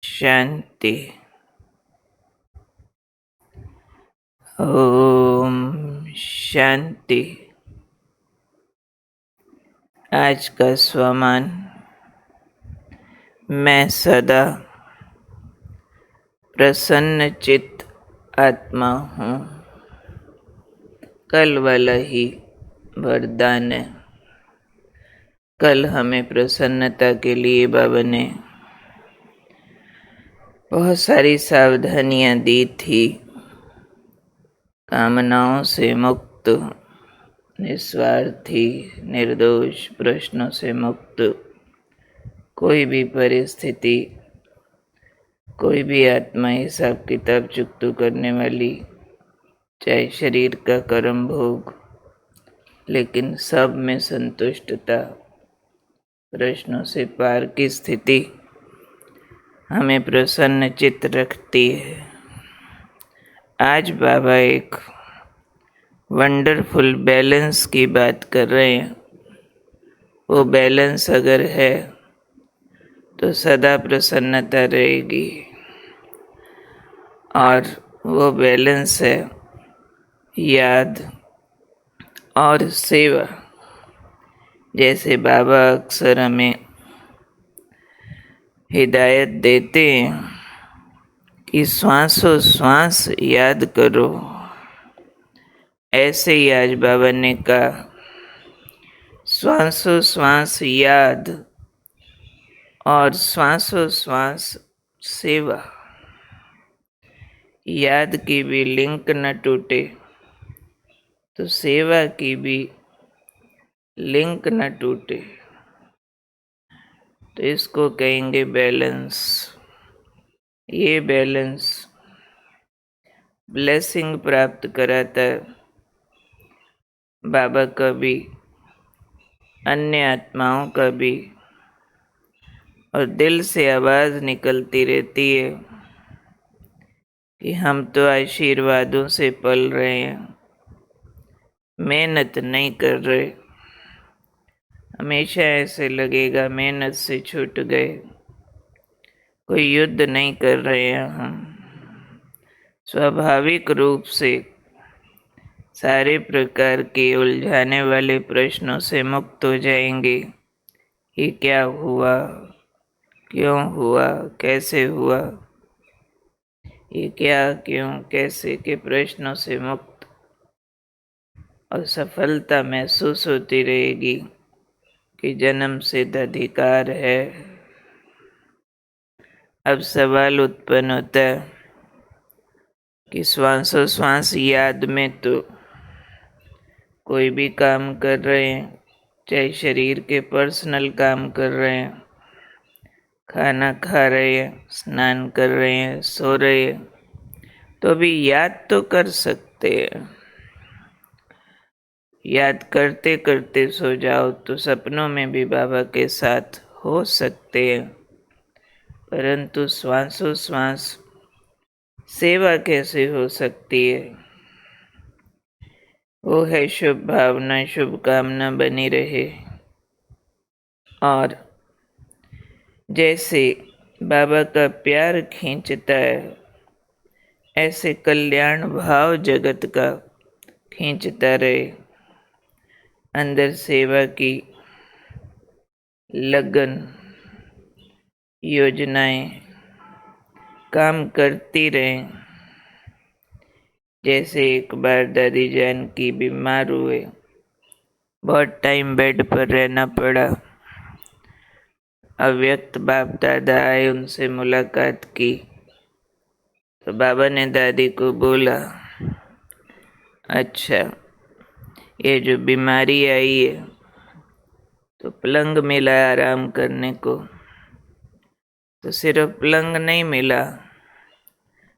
शांति। ओम शांति। आज का स्वमान, मैं सदा प्रसन्न चित्त आत्मा हूँ। कल वाला ही वरदान है। कल हमें प्रसन्नता के लिए बाबा ने बहुत सारी सावधानियाँ दी थी। कामनाओं से मुक्त, निस्वार्थी, निर्दोष, प्रश्नों से मुक्त, कोई भी परिस्थिति, कोई भी आत्मा हिसाब किताब चुकतू करने वाली, चाहे शरीर का कर्म भोग, लेकिन सब में संतुष्टता, प्रश्नों से पार की स्थिति हमें प्रसन्न चित्त रखती है। आज बाबा एक वंडरफुल बैलेंस की बात कर रहे हैं। वो बैलेंस अगर है तो सदा प्रसन्नता रहेगी, और वो बैलेंस है याद और सेवा। जैसे बाबा अक्सर हमें हिदायत देते हैं कि श्वासों श्वास याद करो, ऐसे ही आज बाबा ने कहा श्वासों श्वास याद और श्वासों श्वास सेवा। याद की भी लिंक न टूटे तो सेवा की भी लिंक न टूटे, तो इसको कहेंगे बैलेंस। ये बैलेंस ब्लेसिंग प्राप्त कराता है। बाबा का भी, अन्य आत्माओं का भी, और दिल से आवाज़ निकलती रहती है कि हम तो आशीर्वादों से पल रहे हैं, मेहनत नहीं कर रहे। हमेशा ऐसे लगेगा मेहनत से छूट गए, कोई युद्ध नहीं कर रहे हैं हम। स्वाभाविक रूप से सारे प्रकार के उलझाने वाले प्रश्नों से मुक्त हो जाएंगे। ये क्या हुआ, क्यों हुआ, कैसे हुआ, ये क्या, क्यों, कैसे के प्रश्नों से मुक्त, और सफलता महसूस होती रहेगी कि जन्म सिद्ध अधिकार है। अब सवाल उत्पन्न होता है कि श्वासों श्वास याद में तो कोई भी काम कर रहे हैं, चाहे शरीर के पर्सनल काम कर रहे हैं, खाना खा रहे हैं, स्नान कर रहे हैं, सो रहे हैं, तो भी याद तो कर सकते हैं। याद करते करते सो जाओ तो सपनों में भी बाबा के साथ हो सकते हैं, परंतु श्वासों श्वास सेवा कैसे हो सकती है? वो है शुभ भावना, शुभ कामना बनी रहे। और जैसे बाबा का प्यार खींचता है, ऐसे कल्याण भाव जगत का खींचता रहे। अंदर सेवा की लगन, योजनाएं काम करती रहें। जैसे एक बार दादी जान की बीमार हुए, बहुत टाइम बेड पर रहना पड़ा। अव्यक्त बाप दादा आए, उनसे मुलाकात की तो बाबा ने दादी को बोला, अच्छा ये जो बीमारी आई है तो पलंग मिला आराम करने को, तो सिर्फ पलंग नहीं मिला,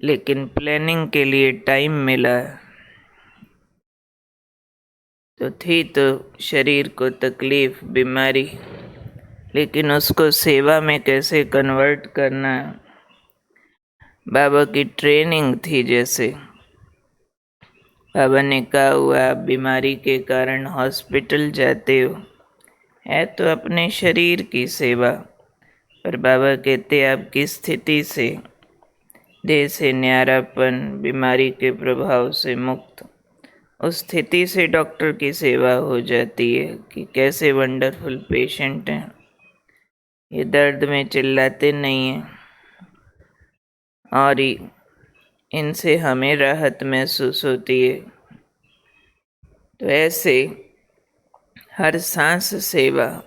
लेकिन प्लानिंग के लिए टाइम मिला। तो थी तो शरीर को तकलीफ, बीमारी, लेकिन उसको सेवा में कैसे कन्वर्ट करना, बाबा की ट्रेनिंग थी। जैसे बाबा ने कहा हुआ, आप बीमारी के कारण हॉस्पिटल जाते हो, है तो अपने शरीर की सेवा, पर बाबा कहते आपकी स्थिति से, देह से न्यारापन, बीमारी के प्रभाव से मुक्त, उस स्थिति से डॉक्टर की सेवा हो जाती है कि कैसे वंडरफुल पेशेंट हैं, ये दर्द में चिल्लाते नहीं हैं और इनसे हमें राहत महसूस होती है। तो ऐसे हर सांस सेवा,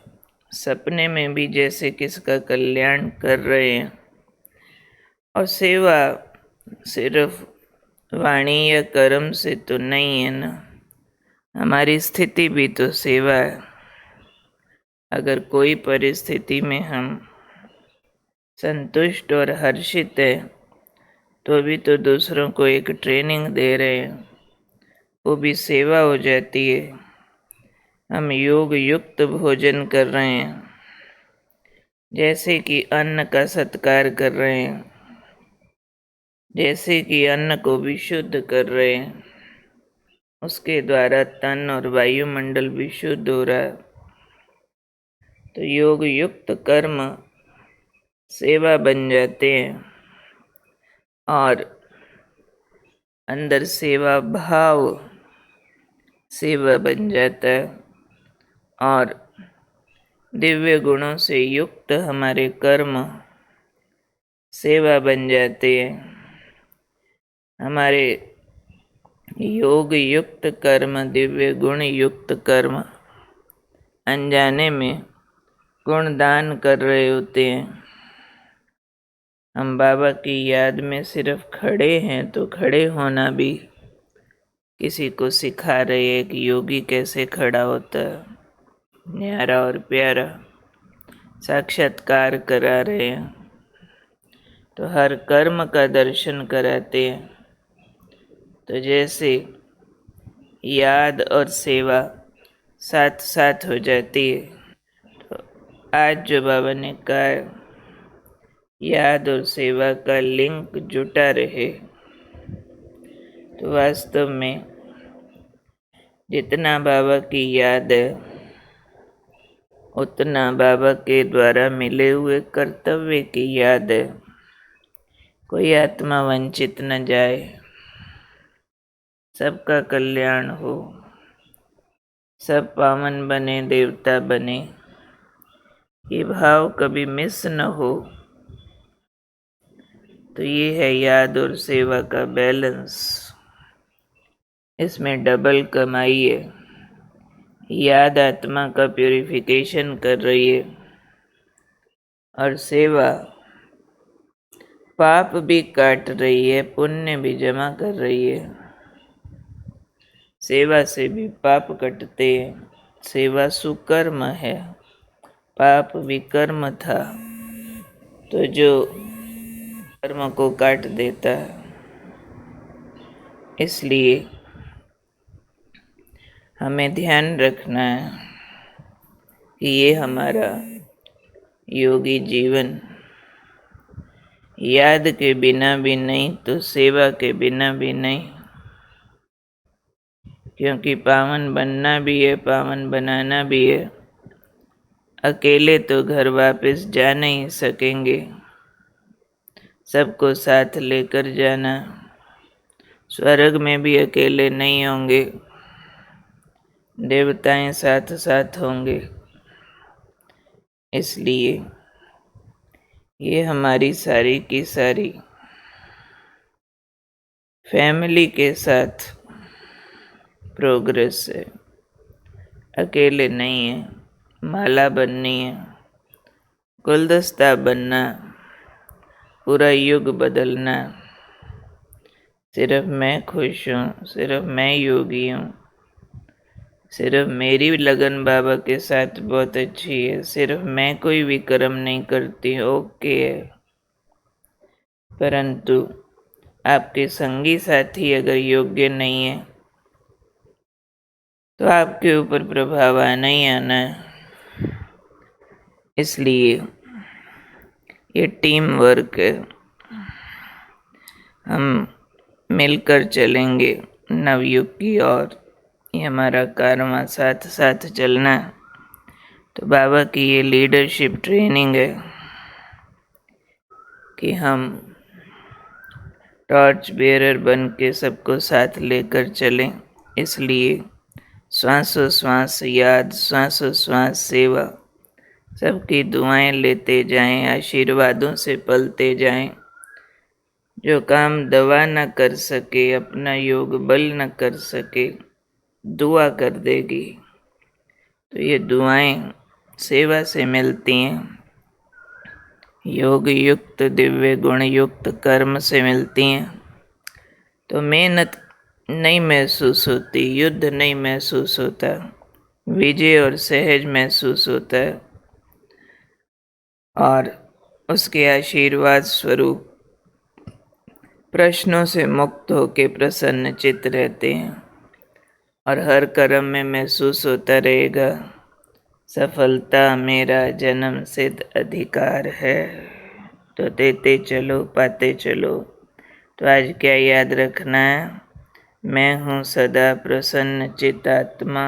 सपने में भी जैसे किसका कल्याण कर रहे हैं। और सेवा सिर्फ वाणी या कर्म से तो नहीं है ना, हमारी स्थिति भी तो सेवा है। अगर कोई परिस्थिति में हम संतुष्ट और हर्षित है तो भी तो दूसरों को एक ट्रेनिंग दे रहे हैं, वो भी सेवा हो जाती है। हम योग युक्त भोजन कर रहे हैं, जैसे कि अन्न का सत्कार कर रहे हैं, जैसे कि अन्न को भी शुद्ध कर रहे हैं, उसके द्वारा तन और वायुमंडल भी शुद्ध हो रहा है। तो योग युक्त कर्म सेवा बन जाते हैं और अंदर सेवा भाव सेवा बन जाता है और दिव्य गुणों से युक्त हमारे कर्म सेवा बन जाते हैं। हमारे योग युक्त कर्म, दिव्य गुण युक्त कर्म अनजाने में गुणदान कर रहे होते हैं। हम बाबा की याद में सिर्फ खड़े हैं तो खड़े होना भी किसी को सिखा रहे हैं कि योगी कैसे खड़ा होता है, न्यारा और प्यारा साक्षात्कार करा रहे हैं। तो हर कर्म का दर्शन कराते हैं। तो जैसे याद और सेवा साथ साथ हो जाती है। तो आज जो बाबा ने कहा, याद और सेवा का लिंक जुटा रहे, तो वास्तव में जितना बाबा की याद है उतना बाबा के द्वारा मिले हुए कर्तव्य की याद है। कोई आत्मा वंचित न जाए, सबका कल्याण हो, सब पावन बने, देवता बने, ये भाव कभी मिस न हो। तो ये है याद और सेवा का बैलेंस। इसमें डबल कमाई है। याद आत्मा का प्यूरिफिकेशन कर रही है और सेवा पाप भी काट रही है, पुण्य भी जमा कर रही है। सेवा से भी पाप कटते हैं। सेवा सुकर्म है, पाप विकर्म था, तो जो कर्म को काट देता है। इसलिए हमें ध्यान रखना है कि ये हमारा योगी जीवन याद के बिना भी नहीं तो सेवा के बिना भी नहीं, क्योंकि पावन बनना भी है, पावन बनाना भी है। अकेले तो घर वापस जा नहीं सकेंगे, सबको साथ लेकर जाना। स्वर्ग में भी अकेले नहीं होंगे, देवताएं साथ साथ होंगे। इसलिए ये हमारी सारी की सारी फैमिली के साथ प्रोग्रेस है, अकेले नहीं है। माला बननी है, गुलदस्ता बनना, पूरा युग बदलना। सिर्फ मैं खुश हूँ, सिर्फ मैं योगी हूँ, सिर्फ मेरी लगन बाबा के साथ बहुत अच्छी है, सिर्फ मैं कोई विक्रम नहीं करती, ओके है। परंतु आपके संगी साथी अगर योग्य नहीं है तो आपके ऊपर प्रभाव आना ही आना है। इसलिए ये टीम वर्क है। हम मिलकर चलेंगे नवयुग की ओर, ये हमारा कारवां साथ साथ चलना। तो बाबा की ये लीडरशिप ट्रेनिंग है। कि हम टॉर्च बेयरर बन के सबको साथ लेकर चलें। इसलिए श्वासोश्वास याद, श्वासोश्वास सेवा, सबकी दुआएं लेते जाएं, आशीर्वादों से पलते जाएं। जो काम दवा न कर सके, अपना योग बल न कर सके, दुआ कर देगी। तो ये दुआएं सेवा से मिलती हैं, योग युक्त दिव्य गुण युक्त कर्म से मिलती हैं। तो मेहनत नहीं महसूस होती, युद्ध नहीं महसूस होता, विजय और सहज महसूस होता है। और उसके आशीर्वाद स्वरूप प्रश्नों से मुक्त होके प्रसन्न चित्त रहते हैं। और हर कर्म में महसूस होता रहेगा, सफलता मेरा जन्म सिद्ध अधिकार है। तो देते चलो, पाते चलो। तो आज क्या याद रखना है? मैं हूँ सदा प्रसन्न चित्तात्मा।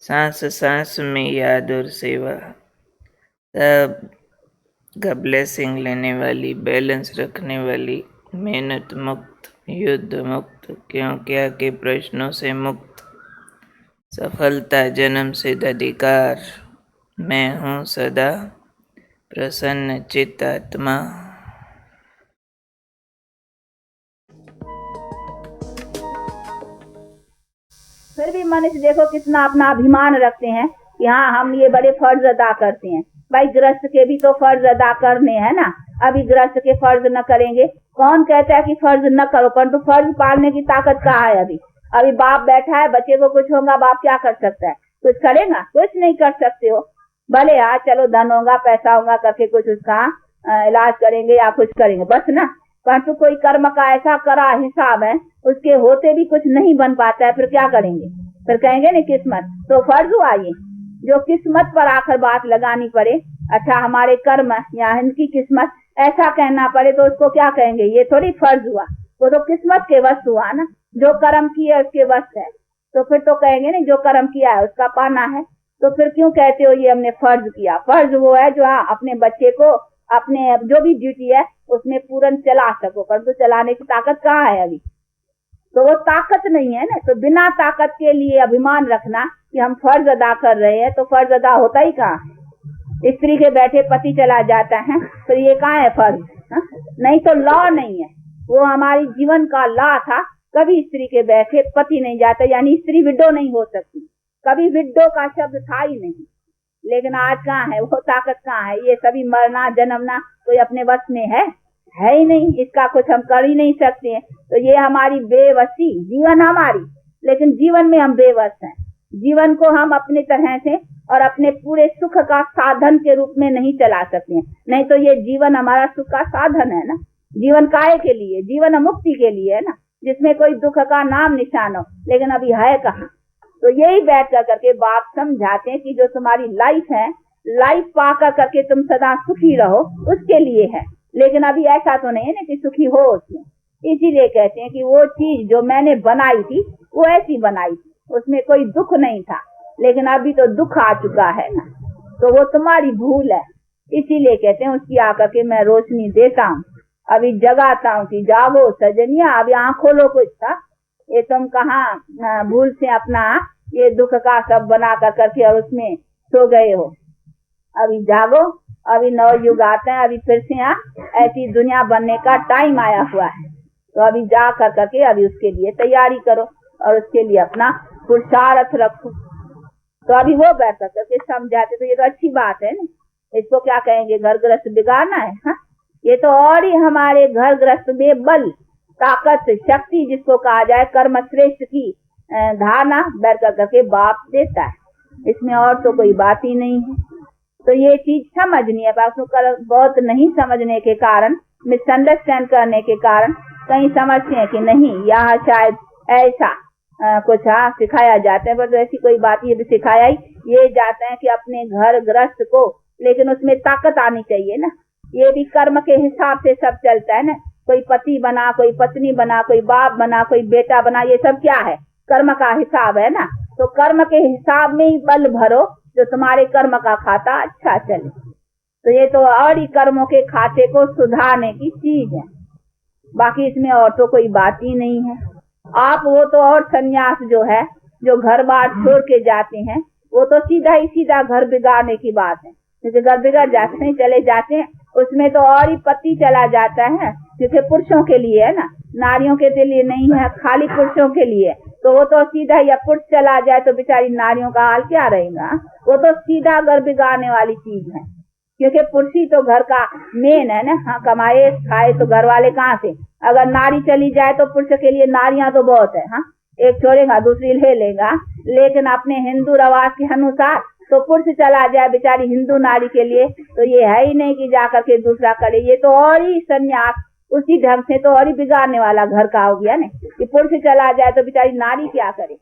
सांस सांस में याद और सेवा, सब का ब्लेसिंग लेने वाली, बैलेंस रखने वाली, मेहनत मुक्त, युद्ध मुक्त, क्यों क्या के प्रश्नों से मुक्त, सफलता जन्म सिद्ध अधिकार। मैं हूँ सदा प्रसन्न चित्तात्मा। फिर भी मनुष्य देखो कितना अपना अभिमान रखते हैं कि हाँ हम ये बड़े फर्ज अदा करते हैं। भाई गृहस्थ के भी तो फर्ज अदा करने हैं ना। अभी गृहस्थ के फर्ज न करेंगे, कौन कहता है कि फर्ज न करो, परंतु फर्ज पालने की ताकत कहाँ है? अभी बाप बैठा है, बच्चे को कुछ होगा, बाप क्या कर सकता है? कुछ करेगा? कुछ नहीं कर सकते हो। भले हाँ चलो धन होगा, पैसा होगा, करके कुछ उसका इलाज करेंगे या कुछ करेंगे, बस ना। परंतु कोई कर्म का ऐसा करा हिसाब है, उसके होते भी कुछ नहीं बन पाता है, फिर क्या करेंगे? फिर कहेंगे ना किस्मत। तो फर्ज हुआ ये, जो किस्मत पर आकर बात लगानी पड़े, अच्छा हमारे कर्म या इनकी किस्मत ऐसा कहना पड़े, तो उसको क्या कहेंगे? ये थोड़ी फर्ज हुआ, वो तो किस्मत के वश हुआ ना। जो कर्म किया उसके वश है, तो फिर तो कहेंगे ना जो कर्म किया है उसका पाना है। तो फिर क्यों कहते हो ये हमने फर्ज किया? फर्ज वो है जो अपने बच्चे को अपने जो भी ड्यूटी है उसमें पूर्ण चला सको, परंतु चलाने की ताकत कहाँ है अभी? तो वो ताकत नहीं है ना। तो बिना ताकत के लिए अभिमान रखना कि हम फर्ज अदा कर रहे हैं, तो फर्ज अदा होता ही कहाँ है? स्त्री के बैठे पति चला जाता है, तो ये कहाँ है फर्ज? नहीं तो लॉ नहीं है, वो हमारी जीवन का लॉ था। कभी स्त्री के बैठे पति नहीं जाता, यानी स्त्री विडो नहीं हो सकती, कभी विडो का शब्द था ही नहीं। लेकिन आज कहाँ है वो ताकत? कहाँ है? ये सभी मरना जन्मना कोई अपने वश में है ही नहीं, इसका कुछ हम कर ही नहीं सकते हैं। तो ये हमारी बेवसी, जीवन हमारी, लेकिन जीवन में हम बेवस हैं। जीवन को हम अपने तरह से और अपने पूरे सुख का साधन के रूप में नहीं चला सकते हैं। नहीं तो ये जीवन हमारा सुख का साधन है ना। जीवन काहे के लिए? जीवन मुक्ति के लिए है ना, जिसमें कोई दुख का नाम निशान हो। लेकिन अभी है कहाँ? तो यही बैठ कर करके बाप समझाते हैं कि जो तुम्हारी लाइफ है, लाइफ पा कर करके तुम सदा सुखी रहो, उसके लिए है। लेकिन अभी ऐसा तो नहीं है ना कि सुखी हो उसमें। इसीलिए कहते हैं कि वो चीज जो मैंने बनाई थी वो ऐसी बनाई थी, उसमें कोई दुख नहीं था, लेकिन अभी तो दुख आ चुका है ना, तो वो तुम्हारी भूल है। इसीलिए कहते हैं उसकी आकर के मैं रोशनी देता हूँ, अभी जगाता हूँ कि जागो सजनिया, अभी आँख खोलो। कुछ था ये तुम कहाँ भूल से अपना ये दुख का सब बना कर करके और उसमें सो गए हो। अभी जागो, अभी नव युग आता है, अभी फिर से यहाँ ऐसी दुनिया बनने का टाइम आया हुआ है। तो अभी जा कर करके अभी उसके लिए तैयारी करो और उसके लिए अपना पुरुषार्थ रखो। तो अभी वो बैठ कर करके समझाते, तो ये तो अच्छी बात है ना। इसको क्या कहेंगे? घर गृहस्थ बिगाड़ना है? हाँ, ये तो और ही हमारे घर गृहस्थ में बल, ताकत, शक्ति जिसको कहा जाए, कर्म श्रेष्ठ की धारणा बैठ कर करके बाप देता है। इसमें और तो कोई बात ही नहीं है। तो ये चीज समझनी है। बहुत नहीं समझने के कारण, मिसअंडरस्टैंड करने के कारण कहीं समझते हैं कि नहीं यहाँ शायद ऐसा कुछ सिखाया जाता है, पर ऐसी कोई बात ये भी सिखाया ही ये जाते हैं कि अपने घर गृहस्थ को, लेकिन उसमें ताकत आनी चाहिए ना। ये भी कर्म के हिसाब से सब चलता है ना। कोई पति बना, कोई पत्नी बना, कोई बाप बना, कोई बेटा बना, ये सब क्या है? कर्म का हिसाब है ना। तो कर्म के हिसाब में ही बल भरो जो तुम्हारे कर्म का खाता अच्छा चले। तो ये तो और ही कर्मों के खाते को सुधारने की चीज है, बाकी इसमें और तो कोई बात ही नहीं है। आप वो तो और सन्यास जो है, जो घर बार छोड़ के जाते हैं, वो तो सीधा ही सीधा घर बिगाड़ने की बात है, क्योंकि घर बिगड़ जाते हैं, चले जाते हैं, उसमें तो और ही पति चला जाता है, क्योंकि पुरुषों के लिए है ना, नारियों के लिए नहीं है, खाली पुरुषों के लिए। तो वो तो सीधा, या पुरुष चला जाए तो बेचारी नारियों का हाल क्या रहेगा। वो तो सीधा घर बिगाड़ने वाली चीज है, क्योंकि पुरुष ही तो घर का मेन है ना। हाँ, कमाए खाए तो घर वाले कहाँ से। अगर नारी चली जाए तो पुरुष के लिए नारियां तो बहुत है। हाँ, एक छोड़ेगा दूसरी ले लेगा, लेकिन अपने हिंदू रिवाज के अनुसार तो पुरुष चला जाए बेचारी हिंदू नारी के लिए तो ये है ही नहीं कि जाकर के दूसरा करे। ये तो और ही सन्यास उसी ढंग से तो और ही बिगाड़ने वाला घर का हो गया ना, कि पुरुष चला जाए तो बेचारी नारी क्या करे।